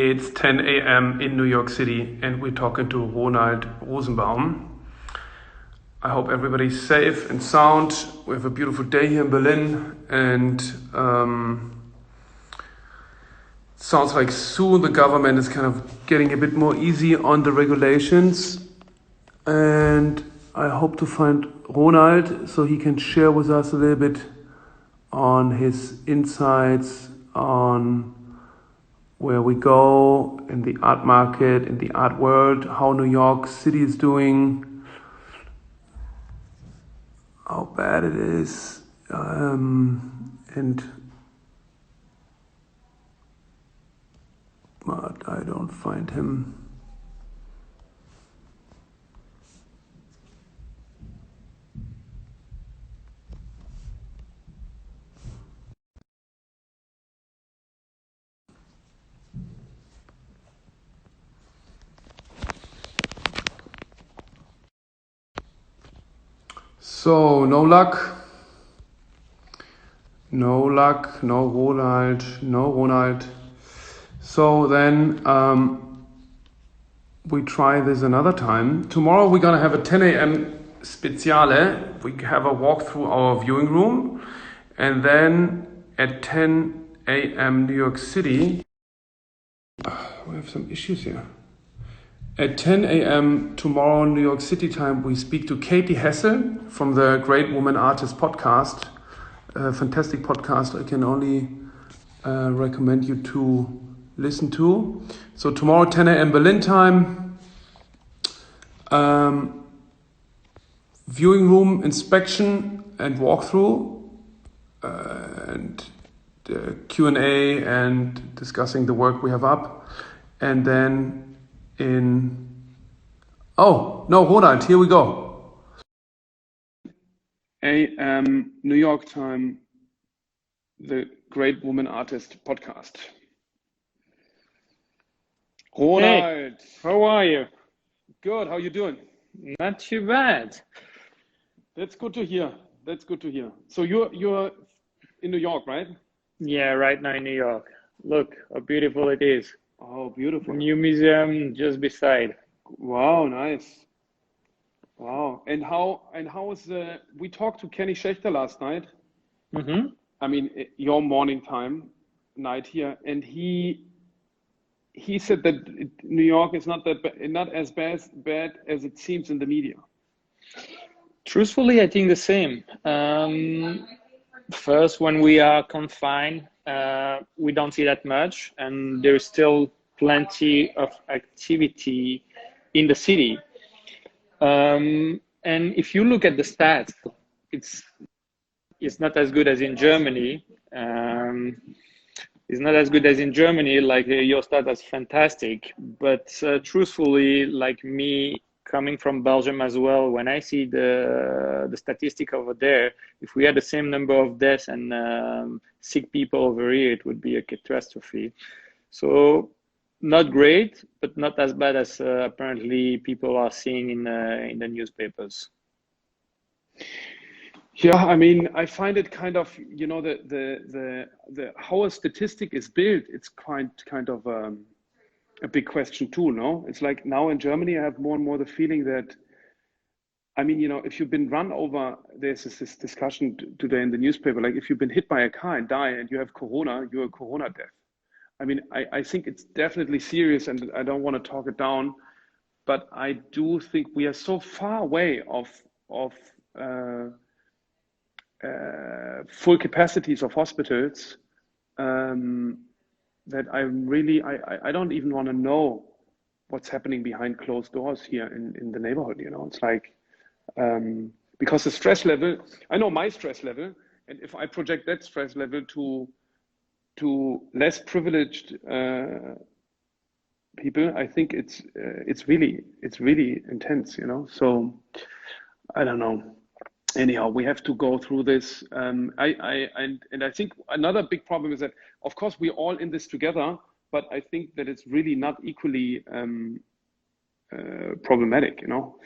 It's 10 a.m. in New York City, and we're talking to Ronald Rozenbaum. I hope everybody's safe and sound. We have a beautiful day here in Berlin, and sounds like soon the government is kind of getting a bit more easy on the regulations. And I hope to find Ronald so he can share with us a little bit on his insights on where we go in the art market, in the art world, how New York City is doing, how bad it is, but I don't find him. So, no luck, no Ronald. So then we try this another time. Tomorrow we're gonna have a 10 a.m. Speziale. We have a walk through our viewing room, and then at 10 a.m. New York City, we have some issues here. At 10 a.m. tomorrow New York City time, we speak to Katie Hessel from the Great Woman Artist podcast. A fantastic podcast I can only recommend you to listen to. So tomorrow 10 a.m. Berlin time, viewing room inspection and walkthrough, and the Q&A and discussing the work we have up. And then Ronald, here we go. A.m. New York time, the Great Woman Artist podcast. Ronald, hey, how are you? Good. How you doing? Not too bad. That's good to hear. So you're in New York, right? Yeah, right now in New York. Look how beautiful it is. Oh, beautiful. New museum just beside. Wow, nice. Wow. And how was we talked to Kenny Schechter last night. Mm-hmm. I mean, your morning time, night here, and he said that New York is not as bad as it seems in the media. Truthfully, I think the same. First, when we are confined, we don't see that much, and there's still plenty of activity in the city. And if you look at the stats, it's not as good as in Germany. It's not as good as in Germany. Like your stat is fantastic, but truthfully, like me coming from Belgium as well, when I see the statistic over there, if we had the same number of deaths and sick people over here, it would be a catastrophe. So not great, but not as bad as apparently people are seeing in the newspapers. Yeah, I mean, I find it kind of, you know, the how a statistic is built. It's kind of a big question too, no? It's like now in Germany, I have more and more the feeling that, I mean, you know, if you've been run over, there's this discussion today in the newspaper, like if you've been hit by a car and die and you have corona, you're a corona death. I mean, I think it's definitely serious, and I don't want to talk it down, but I do think we are so far away of full capacities of hospitals that I don't even want to know what's happening behind closed doors here in the neighborhood. You know, it's like because the stress level, I know my stress level, and if I project that stress level to less privileged people, I think it's really intense. You know, so I don't know. Anyhow, we have to go through this. I think another big problem is that, of course, we're all in this together, but I think that it's really not equally problematic, you know.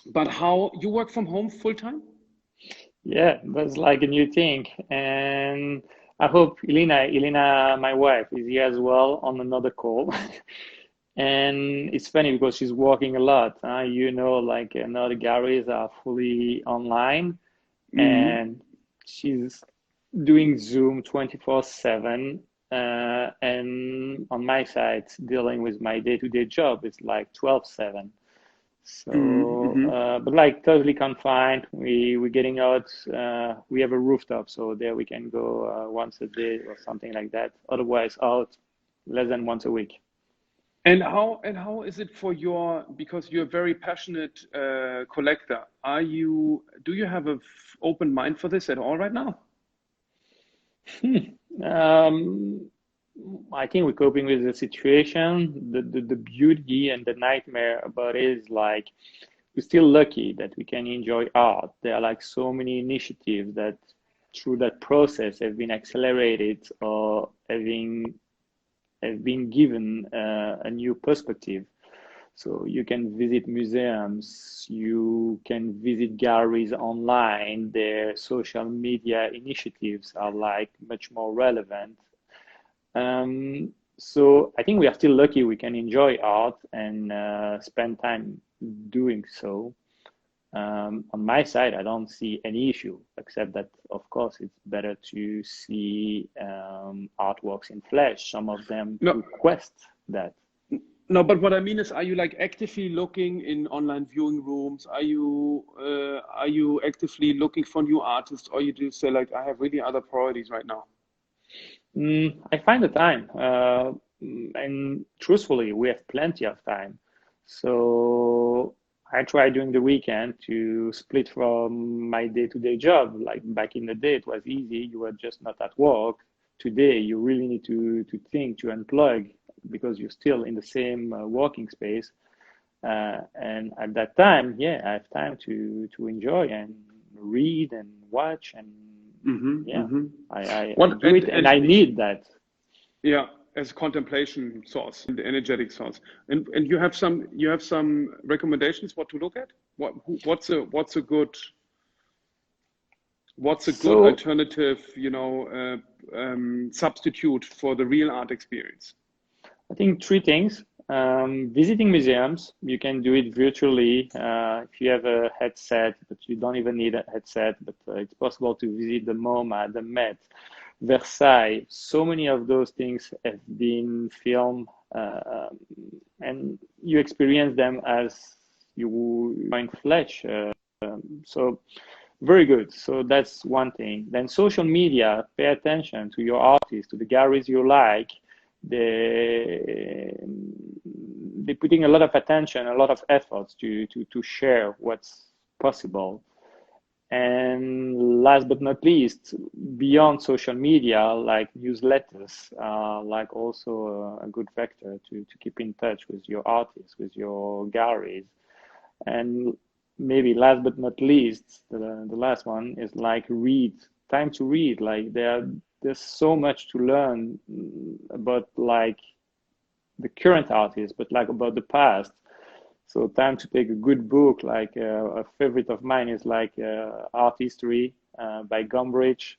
But how you work from home full time? Yeah, that's like a new thing. And I hope Elena, my wife, is here as well on another call. And it's funny because she's working a lot. Like now the galleries are fully online, Mm. and she's doing Zoom 24/7. And on my side, dealing with my day-to-day job, it's like 12/7. So, Mm-hmm. but like totally confined. We're getting out. We have a rooftop, so there we can go once a day or something like that. Otherwise, out less than once a week. And how is it for your, because you're a very passionate collector? Do you have a open mind for this at all right now? Um, I think we're coping with the situation. The beauty and the nightmare about it is like we're still lucky that we can enjoy art. There are like so many initiatives that through that process have been accelerated or have been given a new perspective. So you can visit museums, you can visit galleries online. Their social media initiatives are like much more relevant. So I think we are still lucky we can enjoy art and spend time doing so. On my side, I don't see any issue, except that, of course, it's better to see artworks in flesh. Some of them No, request that. no, but what I mean is, are you like actively looking in online viewing rooms? Are you actively looking for new artists, or you just say like, I have really other priorities right now? I find the time, and truthfully, we have plenty of time. So I try during the weekend to split from my day-to-day job. Like back in the day, it was easy. You were just not at work. Today, you really need to think, to unplug because you're still in the same working space. And at that time, yeah, I have time to enjoy and read and watch and Mm-hmm, yeah, mm-hmm. I What do it and I need that. Yeah, as a contemplation source, the energetic source. And you have some recommendations what to look at? What's a good So alternative, substitute for the real art experience? I think three things. Visiting museums, you can do it virtually if you have a headset, but you don't even need a headset. But it's possible to visit the MoMA, the Met, Versailles. So many of those things have been filmed, and you experience them as you are in flesh. So very good. So that's one thing. Then social media, pay attention to your artists, to the galleries you like. They they're putting a lot of attention, a lot of efforts to share what's possible. And last but not least, beyond social media, like newsletters, like also a good vector to keep in touch with your artists, with your galleries. And maybe last but not least, the last one is like read, time to read. Like there's so much to learn about like the current artists, but like about the past. So time to take a good book, like a favorite of mine is like Art History by Gombrich,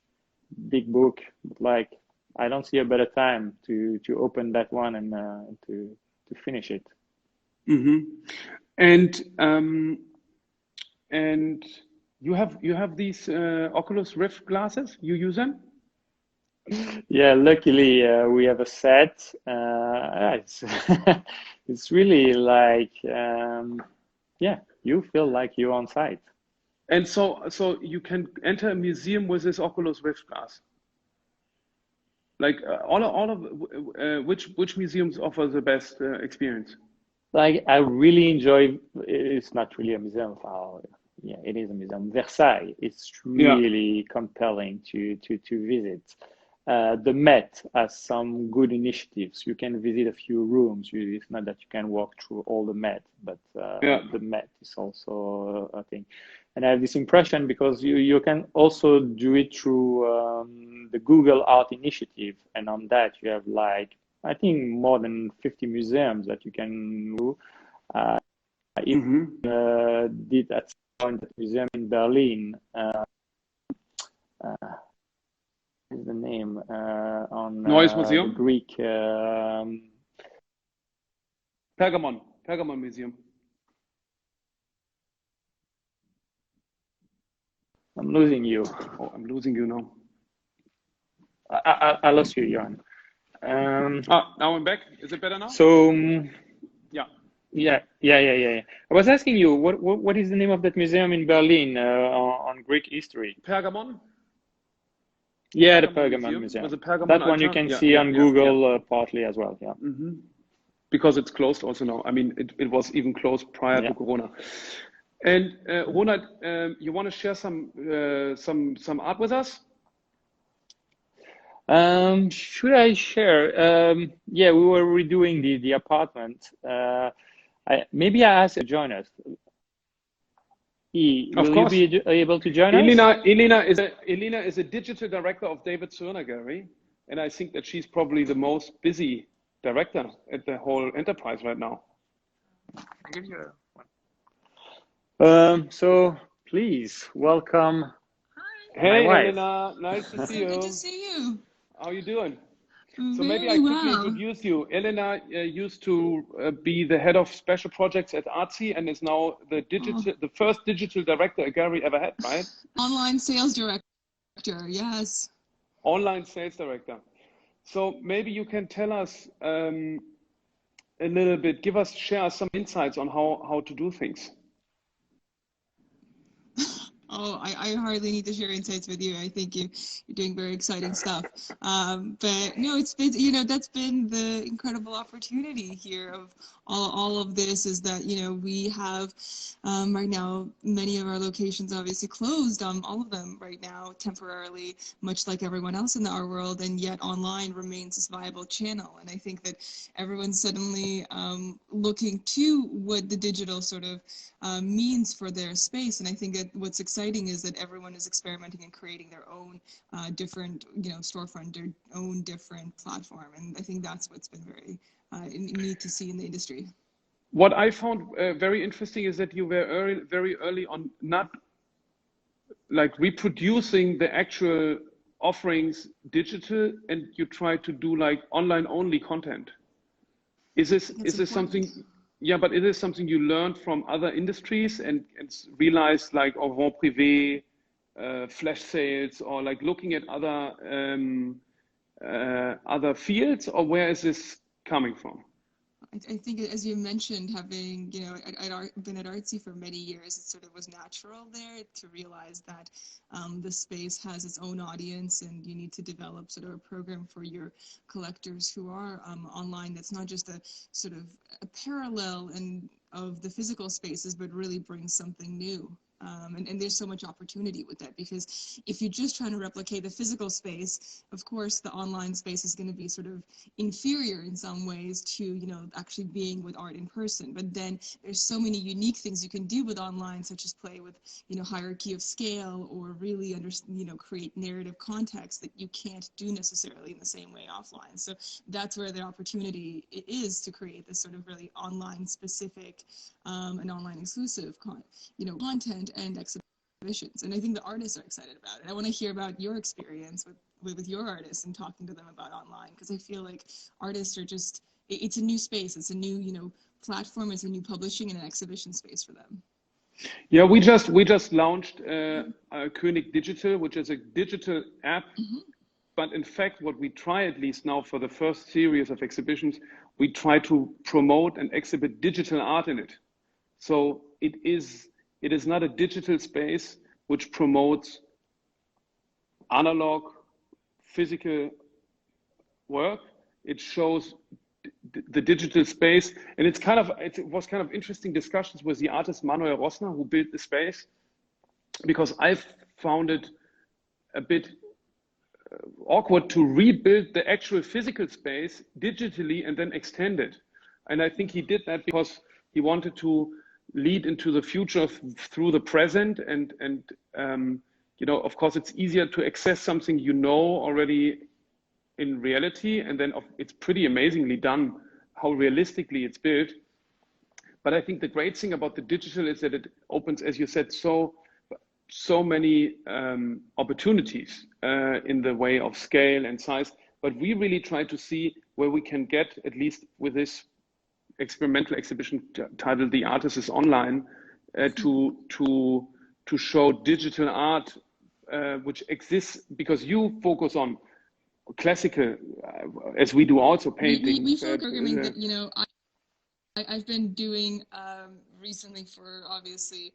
big book. But like I don't see a better time to open that one and to finish it. Mm-hmm. And you have these Oculus Rift glasses. You use them? Yeah, luckily we have a set. It's it's really like yeah, you feel like you're on site. And so you can enter a museum with this Oculus Rift glass. Like all of which museums offer the best experience? Like I really enjoy. It's not really a museum. Yeah, it is a museum. Versailles. It's Yeah. really compelling to visit. The Met has some good initiatives. You can visit a few rooms. It's not that you can walk through all the Met, but Yeah. the Met is also a thing. And I have this impression because you can also do it through the Google Art Initiative, and on that you have like I think more than 50 museums that you can do. Uh, I Mm-hmm. did at some point at museum in Berlin. Uh, is the name on Neues the Museum? Greek? Pergamon Museum. I'm losing you. Oh, I'm losing you now. I lost you, Johan. Now I'm back. Is it better now? So Yeah. yeah. I was asking you what is the name of that museum in Berlin on Greek history? Pergamon? Yeah, the Pergamon Pergamon Museum. Was it Pergamon That one you Altar? can Yeah, see yeah, on yeah, Google yeah. partly as well. Yeah. Mm-hmm. Because it's closed also now. I mean, it was even closed prior Yeah. to Corona. And Ronald, you want to share some art with us? Should I share? Yeah, we were redoing the apartment. Maybe I ask you to join us. Of Will you course. be able to join us? Elena is a digital director of David Zerner Gallery, and I think that she's probably the most busy director at the whole enterprise right now. I'll give you one. So please welcome. Hey, my wife. Elena, nice to see you. Good to see you. How are you doing? So Very maybe I quickly well. introduce you. Elena used to be the head of special projects at Artsy and is now the first digital director a gallery ever had, right? Online sales director, yes. Online sales director. So maybe you can tell us a little bit, share us some insights on how to do things. Oh, I hardly need to share insights with you. I think you're doing very exciting stuff. But no, it's been, that's been the incredible opportunity here of all of this is that, we have right now, many of our locations obviously closed, all of them right now temporarily, much like everyone else in our world, and yet online remains this viable channel. And I think that everyone's suddenly looking to what the digital sort of means for their space. And I think that what's exciting is that everyone is experimenting and creating their own different, storefront, their own different platform. And I think that's what's been very neat to see in the industry. What I found very interesting is that you were very early on not like reproducing the actual offerings digital, and you try to do like online only content. Is this something? Yeah, but is this something you learned from other industries and realized like au vent privé, flash sales, or like looking at other fields, or where is this coming from? I think, as you mentioned, having been at Artsy for many years, it sort of was natural there to realize that the space has its own audience, and you need to develop sort of a program for your collectors who are online. That's not just a sort of a parallel of the physical spaces, but really brings something new. And there's so much opportunity with that, because if you're just trying to replicate the physical space, of course, the online space is going to be sort of inferior in some ways to, actually being with art in person. But then there's so many unique things you can do with online, such as play with, hierarchy of scale, or really create narrative context that you can't do necessarily in the same way offline. So that's where the opportunity is to create this sort of really online specific and online exclusive content and exhibitions. And I think the artists are excited about it. I want to hear about your experience with your artists and talking to them about online, because I feel like artists are just, it's a new space. It's a new, platform. It's a new publishing and an exhibition space for them. Yeah, we just launched König Digital, which is a digital app. Mm-hmm. But in fact, what we try, at least now for the first series of exhibitions, we try to promote and exhibit digital art in it. So it is not a digital space which promotes analog, physical work. It shows the digital space, and it was kind of interesting discussions with the artist Manuel Rosner, who built the space, because I've found it a bit awkward to rebuild the actual physical space digitally and then extend it. And I think he did that because he wanted to lead into the future through the present, and of course it's easier to access something already in reality, and then it's pretty amazingly done how realistically it's built. But I think the great thing about the digital is that it opens, as you said, so so many opportunities in the way of scale and size, but we really try to see where we can get, at least with this experimental exhibition titled "The Artist is Online," to show digital art which exists, because you focus on classical, as we do also painting. We feel programming that, you know, I've been doing recently for obviously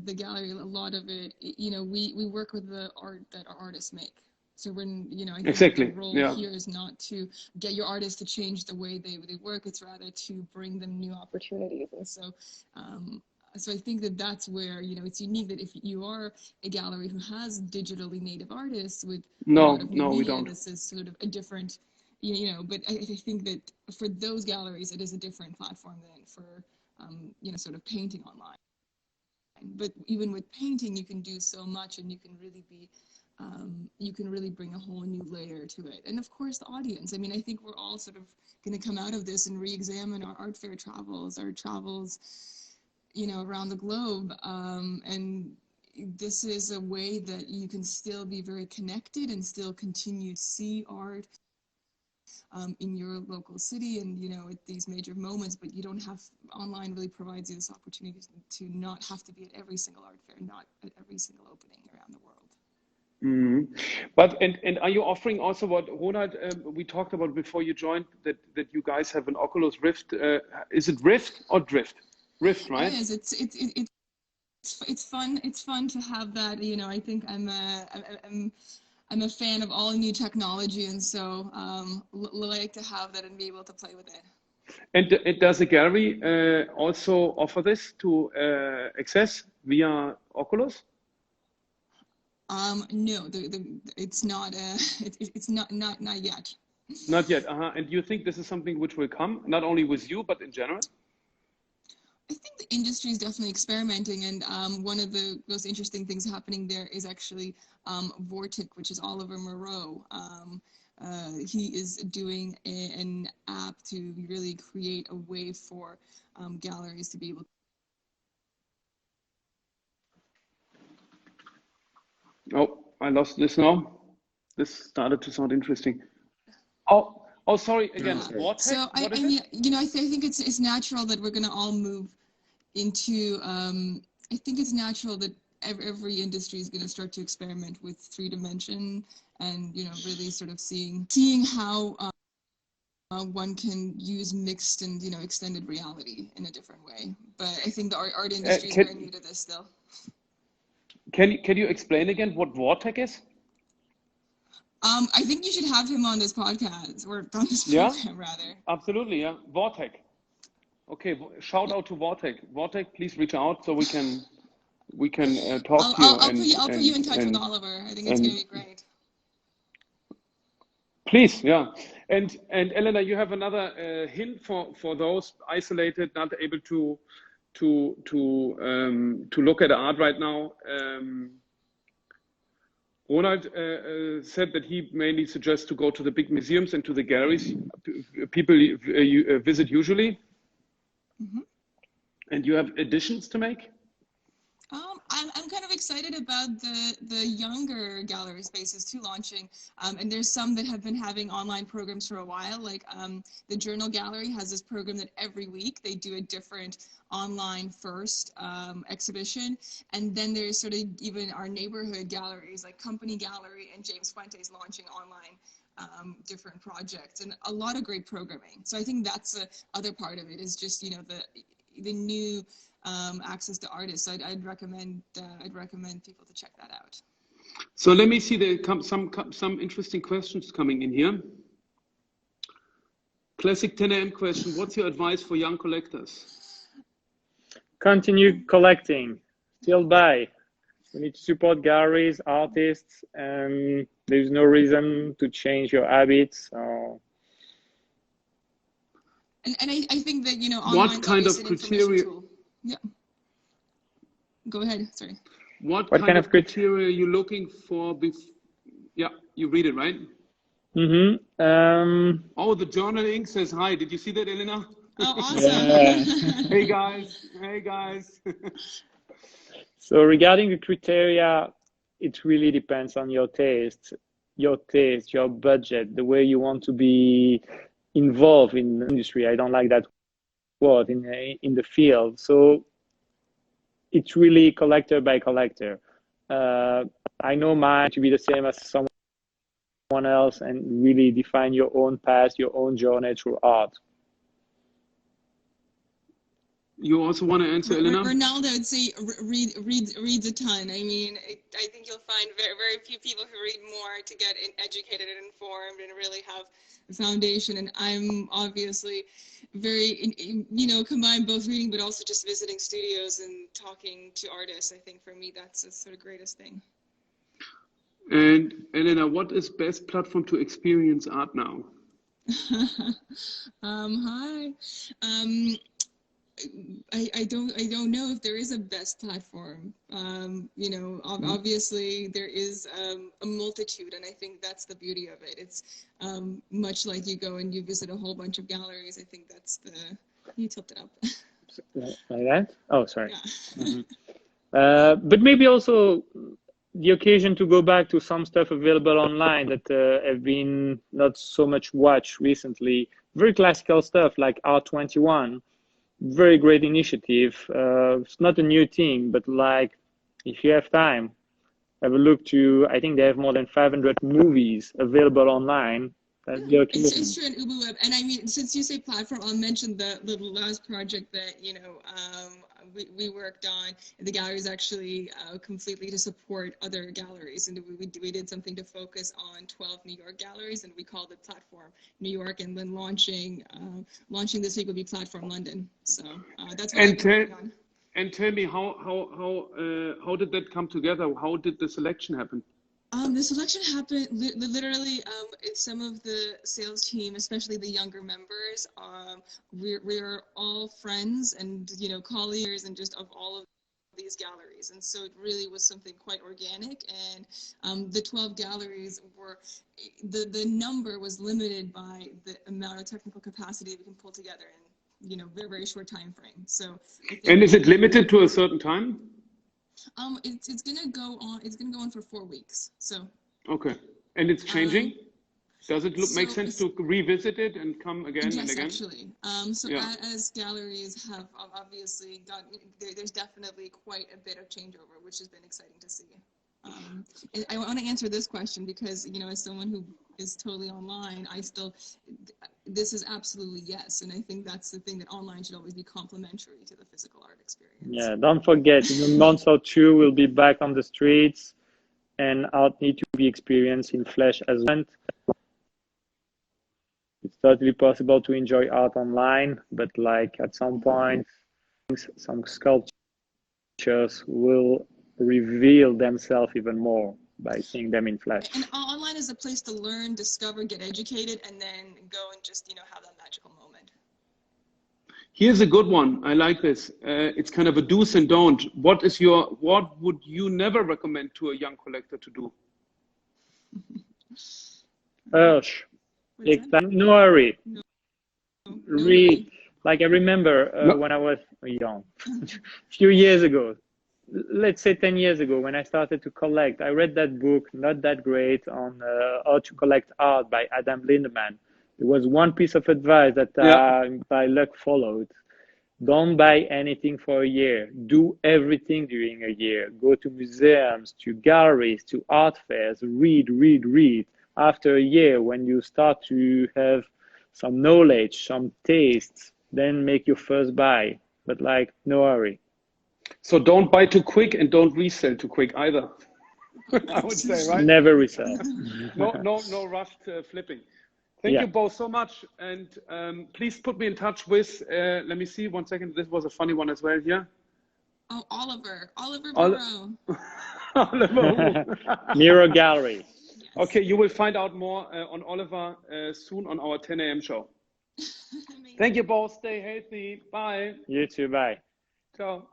the gallery. A lot of it, you know, we work with the art that our artists make. So when, you know, I think Exactly. the role Yeah. here is not to get your artists to change the way they work. It's rather to bring them new opportunities. And so, so I think that that's where, you know, it's unique that if you are a gallery who has digitally native artists with a lot of new we media, don't. this is sort of a different, you know, but I think that for those galleries, it is a different platform than for, you know, sort of painting online. But even with painting, you can do so much, and you can really be, you can really bring a whole new layer to it. And of course, the audience. I mean, I think we're all sort of going to come out of this and re-examine our art fair travels, you know, around the globe. And this is a way that you can still be very connected and still continue to see art in your local city and, you know, at these major moments, but you don't have, online really provides you this opportunity to not have to be at every single art fair, not at every single opening around the world. Mm-hmm. But and are you offering also what Ronald, we talked about before you joined, that you guys have an Oculus Rift? Is it Rift or Drift? Rift, right? It is. It's fun. It's fun to have that. You know, I think I'm a fan of all new technology, and so like to have that and be able to play with it. And does the gallery also offer this to access via Oculus? No, it's not. It's not yet. Not yet. And do you think this is something which will come, not only with you, but in general? I think the industry is definitely experimenting, and one of the most interesting things happening there is actually Vortic, which is Oliver Moreau. He is doing an app to really create a way for galleries to be able. Oh, I lost this now. This started to sound interesting. Oh, sorry again. Vortex? So I mean, you know, I think it's natural that we're going to all move into. I think it's natural that every industry is going to start to experiment with 3D and, you know, really sort of seeing how one can use mixed and, you know, extended reality in a different way. But I think the art industry is very new to this still. Can you explain again what Vortex is? I think you should have him on this podcast, or on this program, rather. Absolutely, yeah. Vortex. Okay, shout out to Vortex. Vortex, please reach out so we can talk to you. I'll put you in touch with Oliver. I think it's going to be great. Please, yeah. And Elena, you have another hint for those isolated, not able to look at art right now. Ronald said that he mainly suggests to go to the big museums and to the galleries people visit usually. Mm-hmm. And you have additions to make? I'm kind of excited about the younger gallery spaces too launching, and there's some that have been having online programs for a while. Like the Journal Gallery has this program that every week they do a different online first exhibition, and then there's sort of even our neighborhood galleries like Company Gallery and James Fuentes launching online different projects, and a lot of great programming. So I think that's the other part of it, is just, you know, the new access to artists. So I'd recommend people to check that out. So let me see, there come some interesting questions coming in here. Classic 10 AM question: what's your advice for young collectors? Continue collecting, still buy. We need to support galleries, artists, and there's no reason to change your habits. So. And I think that, you know, online, what kind of criteria? Yeah. Go ahead. Sorry. What kind of criteria are you looking for? Yeah, you read it, right? Mm-hmm. Oh, the Journal Inc. says hi. Did you see that, Elena? Oh, awesome. Yeah. Hey guys. So regarding the criteria, it really depends on your taste, your budget, the way you want to be involved in the industry. I don't like that word in the field. So it's really collector by collector. I know mine to be the same as someone else, and really define your own path, your own journey through art. You also want to answer, Elena? Ronaldo, I'd say reads a ton. I mean, I think you'll find very, very few people who read more to get educated and informed and really have a foundation. And I'm obviously very, combine both reading but also just visiting studios and talking to artists. I think for me, that's the sort of greatest thing. And Elena, what is best platform to experience art now? Hi. I don't know if there is a best platform. Obviously there is a multitude, and I think that's the beauty of it. It's much like you go and you visit a whole bunch of galleries. I think that's you tilt it up. Like that? Oh, sorry. Yeah. But maybe also the occasion to go back to some stuff available online that have been not so much watched recently. Very classical stuff like R21. Very great initiative. It's not a new thing, but like if you have time, have a look to, I think they have more than 500 movies available online. It's true in UbuWeb. And I mean, since you say platform, I'll mention the last project that, we worked on. The gallery is actually completely to support other galleries. And we did something to focus on 12 New York galleries, and we called it Platform New York. And then launching this week will be Platform London. So that's what I'm working on. And tell me, how did that come together? How did the selection happen? The selection happened literally. Some of the sales team, especially the younger members, we're all friends and colleagues and just of all of these galleries, and so it really was something quite organic. And the 12 galleries were the number was limited by the amount of technical capacity we can pull together in very, very short time frame. So. And is it limited to a certain time? It's gonna go on. It's gonna go on for 4 weeks. So. Okay, and it's changing. Does it make sense to revisit it and come again and again? Yes, actually. As galleries have obviously gotten, there's definitely quite a bit of changeover, which has been exciting to see. And I want to answer this question because as someone who is totally online, this is absolutely yes, and I think that's the thing, that online should always be complementary to the physical art experience. Yeah, don't forget, in a month or two, we'll be back on the streets, and art need to be experienced in flesh as well. It's totally possible to enjoy art online, but like at some point, some sculptures will reveal themselves even more by seeing them in flesh. And online is a place to learn, discover, get educated, and then go and just have that magical moment. Here's a good one. I like this. It's kind of a do's and don't. What would you never recommend to a young collector to do? No hurry. No read. Like I remember when I was young, a few years ago, let's say 10 years ago, when I started to collect, I read that book, not that great, on how to collect art by Adam Lindemann. There was one piece of advice that by luck followed. Don't buy anything for a year. Do everything during a year. Go to museums, to galleries, to art fairs. Read. After a year, when you start to have some knowledge, some taste, then make your first buy. But like, no hurry. So don't buy too quick and don't resell too quick either. I would say, right? Never resell. No rushed flipping. Thank you both so much. And please put me in touch with, let me see, 1 second. This was a funny one as well here. Oh, Oliver Barrow. Oliver. Miro Gallery. Yes. Okay, you will find out more on Oliver soon on our 10 a.m. show. Thank you both. Stay healthy. Bye. You too. Bye. Ciao.